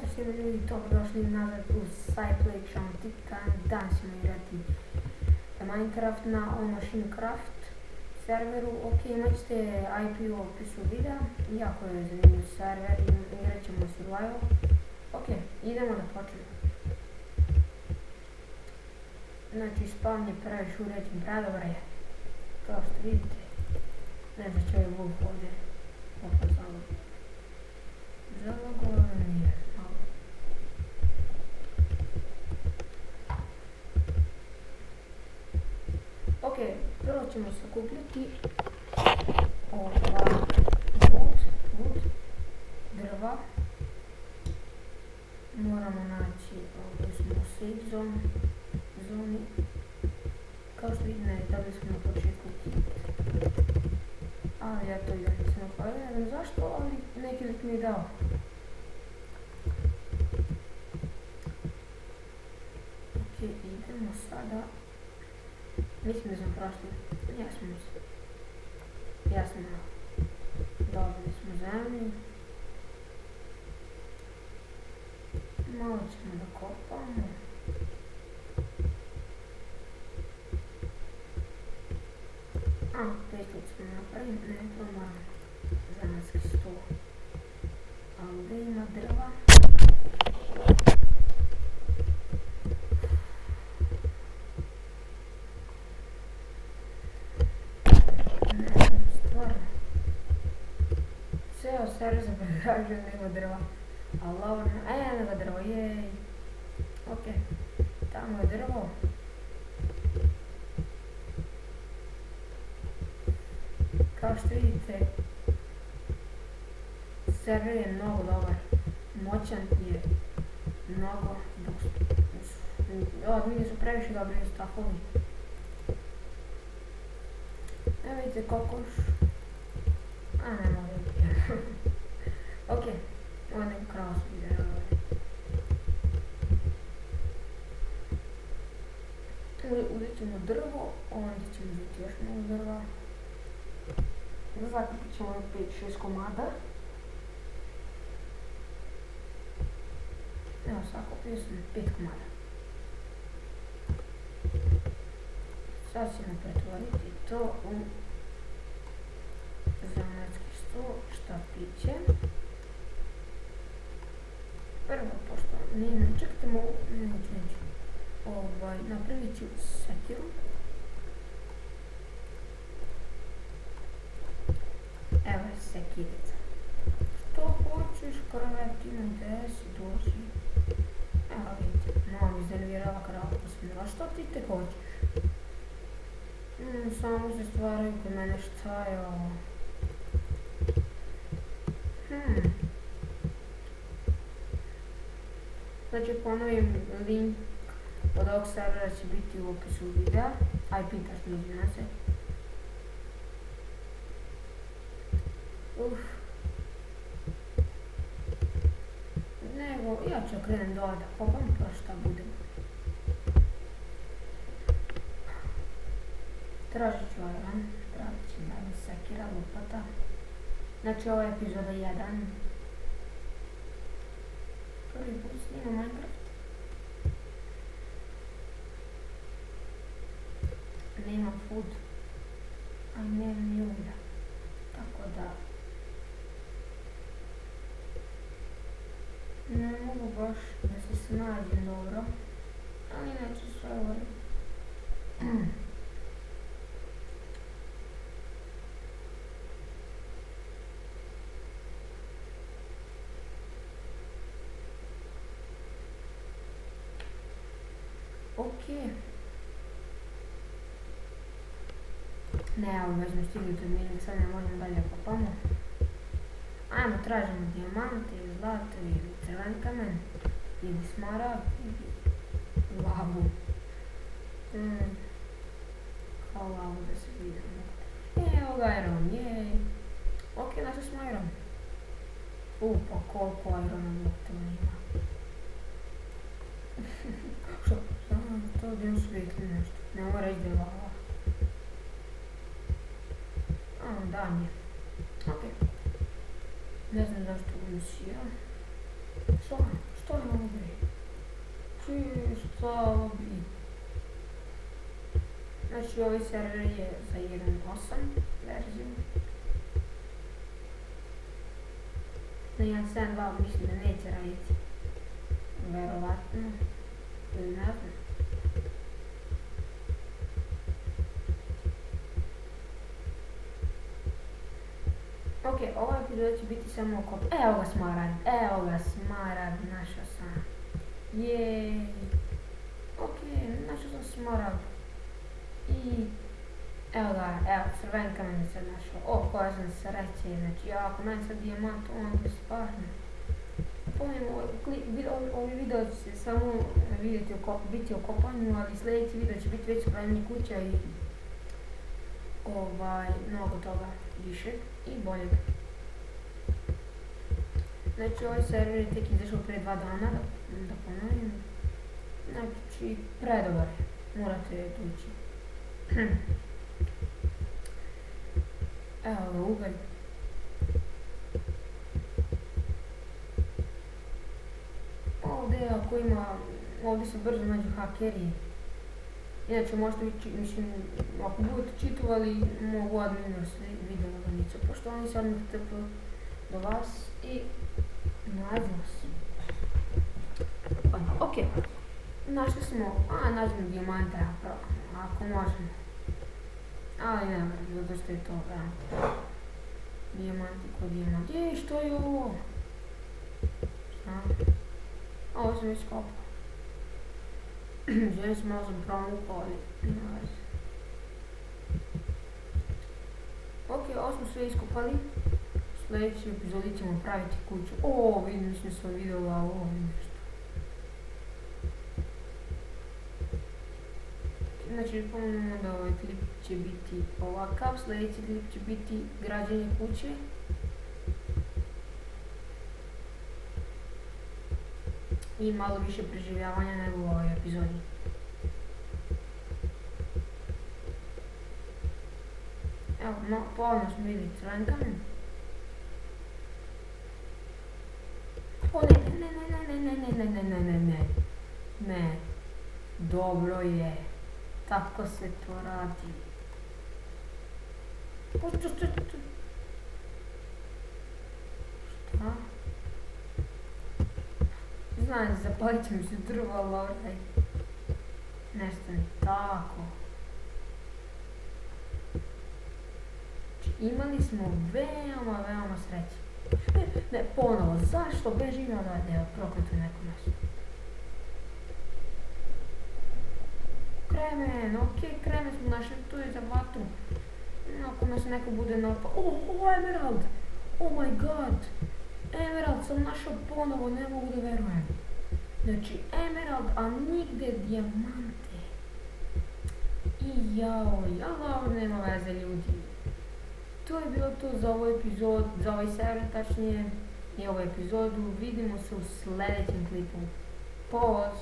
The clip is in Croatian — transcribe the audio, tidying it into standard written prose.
Pozdrav svima ljudi, dobrodošli nazad u SciPlay Titan. Danas ćemo igrati Minecraft na Machinecraft serveru. Ok, imat ćete IP u opisu videa, jako je zanimljiv server i igrat ćemo survival. Ok, idemo da počnemo. Znači, spawn je previše uređen, predobar je. Kao što vidite, ne znam što je Wolf ovdje opazalo. Zalago nije malo. Ok, prvo ćemo sakupljati wood, drva. Moramo naći, ovdje smo u safe zoni. Kao što vidite, dobili smo na početku kit. Ali ja to idem nisam napravila, ne znam zašto, ali neki lik mi je dao. Ok, idemo sada. Mislim da smo prošli. Jasno. Dobili smo zemlju. Malo ćemo da kopamo. Petlic smo napravili, ne moramo zanatski stol. Ali ovdje ima drva. Ne znam, stvarno. Ceo server zapregražio da ima drva. Ali ovo nema ga drvo, jej. Ok, tamo je drvo. Kao što vidite, server je mnogo dobar, moćan je mnogo, admini su previše dobri u stafovi. Evo vidite kokoš, ne mogu vidjeti. Ok, ovo je neko kraus video. Uzet ćemo drvo, onda ćemo uzeti još mnogo drva. Zakupit ćemo 5-6 komada. Evo, sakupio sam 5 komada. Sad ćemo pretvoriti to u zanatski stol, štapiće. Prvo, pošto čekajte mogu, neću. Napravit ću sekiru. Evo je sekirica. Što hoćeš, krevetino, gdje si, dođi. Evo vidite, mama mi iznervirala krava posmila. Što ti te hoćeš? Samo se stvaraju kod mene, šta je ovo? Znači ponovim, link od ovog servera će biti u opisu videa. IP tačno izvina se. Nego, ja ću krenem dole da kopam pa šta bude. Tražit ću iron, pravit ću dalje sekira, lopata. Znači ovo je epizoda 1. Prvi put snimam Minecraft. Nema food, a nemam ljuda. Tako da ne mogu baš da se snađem dobro, ali neću sve uvrati. Ok. Ne, evo već smo stigli do milijeg, sad ne možemo dalje kopamo. Ajmo, tražimo dijamante, zlato ili crveni kamen, ili smaragd, ili lavu. Kao lavu da se vidimo. Evo ga iron, jej. Ok, našli smo iron. Pa koliko irona to ima. Što? To gdje svijetli nešto. Ne mora reći da je lava. Dan je. Ok. Ne znam zašto umisio. Što Šta je ovo bre? Šta je ovo bre? Znači ovaj server je za 1.8 verziju. Na 1.7.2 mislim da neće raditi. Verovatno. Ili ne znam. Ok, ovaj epizod će biti samo oko... Evo ga Smaragd, našao sam. Jej. Ok, našao sam Smaragd. I... Evo ga, crvenka meni se našao. O, koja sam sreće, znači ako naći sad dijamant, on je stvarno. Povijem, ovaj video će se samo vidjeti, biti o kopanju, ali sljedeći video će biti već spremanje kuća i... mnogo toga više i boljeg. Znači ovaj server je tek izašao prije 2 dana, da ponovim. Znači predobar je, morate tući. Evo ga ugalj. Ovdje se brzo nađu hakeri. Inače možete mislim, ako budete čitovali, mogu adminirati video laganicu, pošto oni sad mi TP do vas i nađu vas. Ok, našli smo, nađemo dijamante, ako možemo. Ali ne moram, zato što je to, dijamanti ko dijamant. Jej, što je ovo? Šta? Ovo sam već kopao. Želim se malo sam provukao, ali nema veze. Ok, ovo smo sve iskopali. U sljedećoj epizodi ćemo praviti kuću. Vidim, mislim sam vidjela ovo nešto. Znači, ponovno da ovaj klip će biti ovakav, sljedeći klip će biti građenje kuće. I malo više preživljavanja nego u ovoj epizodi. Evo, ponovno smo vidjeli crvenkami. Ne. Dobro je. Tako se to radi. Šta? Znam, zapalit će mi se drvo, ali nešto mi tako. Imali smo veoma sreće. Ne, ponovo, zašto bežim odavde, prokleto neko mesto. Kremen, kremen smo našli, tu je za vatru. Ako nas neko bude napao. Emerald! Oh my god! Emerald sam našao ponovo, ne mogu da verujem. Znači, emerald, a nigde dijamante. I jao, nema veze ljudi. To je bilo to za ovaj epizod, za ovaj server tačnije i ovu epizodu. Vidimo se u sljedećem klipu. Poz!